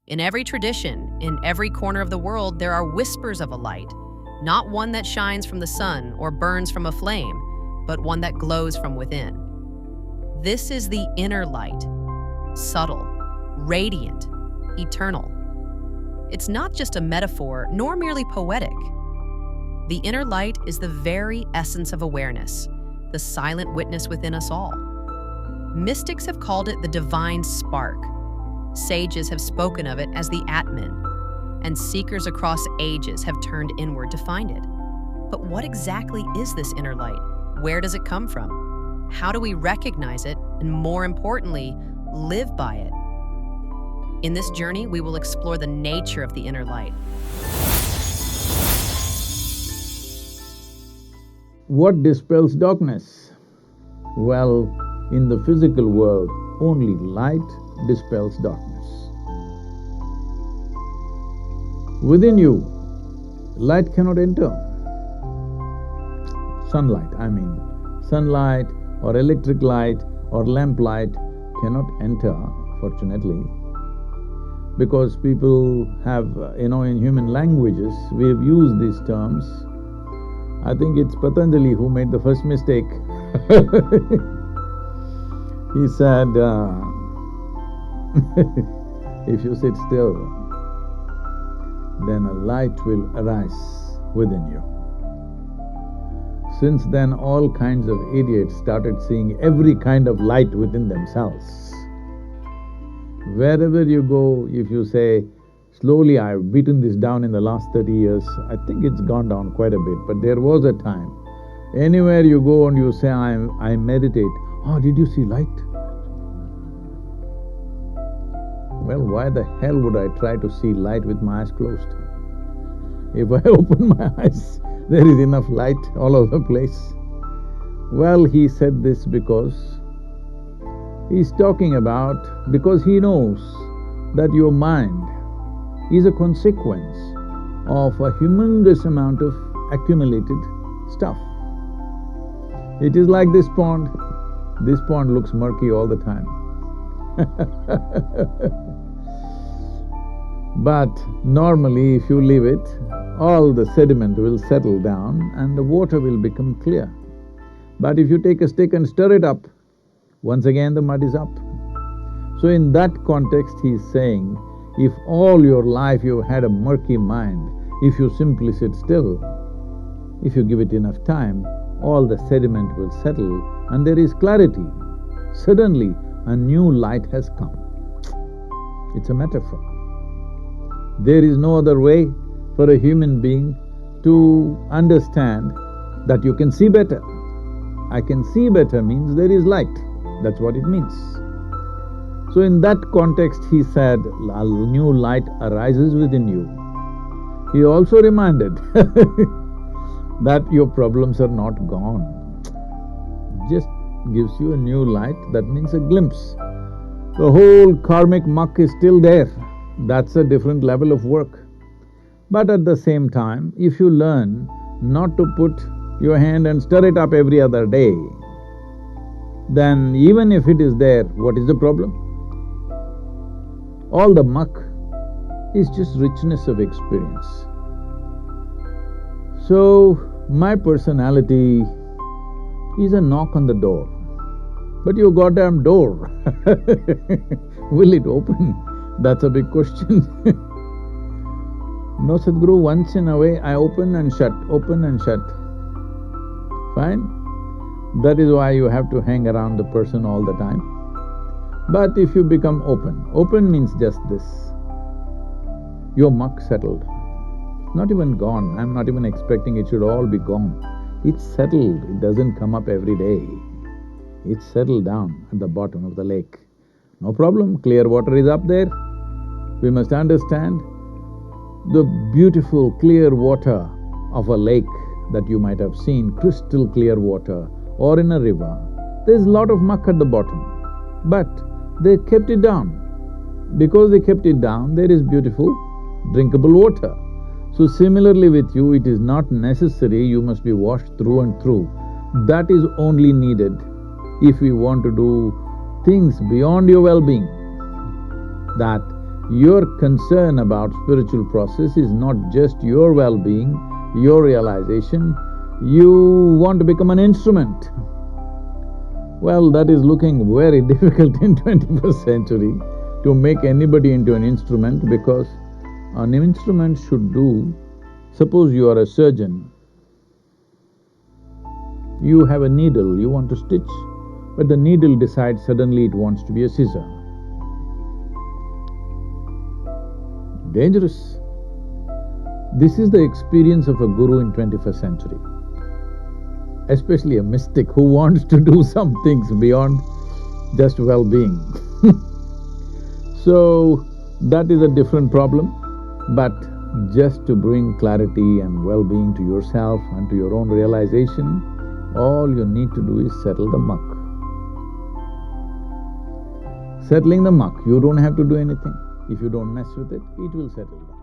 In every tradition, in every corner of the world, there are whispers of a light, not one that shines from the sun or burns from a flame, but one that glows from within. This is the inner light, subtle, radiant, eternal. It's not just a metaphor, nor merely poetic. The inner light is the very essence of awareness, the silent witness within us all. Mystics have called it the divine spark. Sages have spoken of it as the Atman, and seekers across ages have turned inward to find it. But what exactly is this inner light? Where does it come from? How do we recognize it, and more importantly, live by it? In this journey, we will explore the nature of the inner light. What dispels darkness? Well, in the physical world, only light dispels darkness. Within you, light cannot enter. Sunlight, sunlight or electric light or lamp light cannot enter, fortunately, because people have, in human languages, we have used these terms. I think it's Patanjali who made the first mistake. He said, if you sit still, then a light will arise within you. Since then, all kinds of idiots started seeing every kind of light within themselves. Wherever you go, if you say, slowly I've beaten this down in the last 30 years, I think it's gone down quite a bit, but there was a time. Anywhere you go and you say, I meditate, oh, did you see light? Well, why the hell would I try to see light with my eyes closed? If I open my eyes, there is enough light all over the place. Well, he said this because he's talking about, because he knows that your mind is a consequence of a humongous amount of accumulated stuff. It is like this pond. This pond looks murky all the time. But normally, if you leave it, all the sediment will settle down and the water will become clear. But if you take a stick and stir it up, once again the mud is up. So in that context, he's saying, if all your life you've had a murky mind, if you simply sit still, if you give it enough time, all the sediment will settle and there is clarity. Suddenly, a new light has come. It's a metaphor. There is no other way for a human being to understand that you can see better. I can see better means there is light. That's what it means. So in that context, he said, a new light arises within you. He also reminded that your problems are not gone. Just gives you a new light, that means a glimpse. The whole karmic muck is still there. That's a different level of work. But at the same time, if you learn not to put your hand and stir it up every other day, then even if it is there, what is the problem? All the muck is just richness of experience. So, my personality is a knock on the door. But your goddamn door, will it open? That's a big question. No, Sadhguru, once in a way I open and shut, open and shut. Fine? That is why you have to hang around the person all the time. But if you become open, open means just this. Your muck settled. Not even gone, I'm not even expecting it should all be gone. It's settled, it doesn't come up every day. It's settled down at the bottom of the lake. No problem, clear water is up there. We must understand the beautiful clear water of a lake that you might have seen, crystal clear water, or in a river. There's a lot of muck at the bottom, but they kept it down. Because they kept it down, there is beautiful, drinkable water. So similarly with you, it is not necessary you must be washed through and through. That is only needed if we want to do things beyond your well-being, that Your concern about spiritual process is not just your well-being, your realization. You want to become an instrument. Well, that is looking very difficult in 21st century to make anybody into an instrument, because an instrument should do… Suppose you are a surgeon, you have a needle, you want to stitch, but the needle decides suddenly it wants to be a scissor. Dangerous. This is the experience of a guru in 21st century, especially a mystic who wants to do some things beyond just well-being. So, that is a different problem, but just to bring clarity and well-being to yourself and to your own realization, all you need to do is settle the muck. Settling the muck, you don't have to do anything. If you don't mess with it, it will settle down.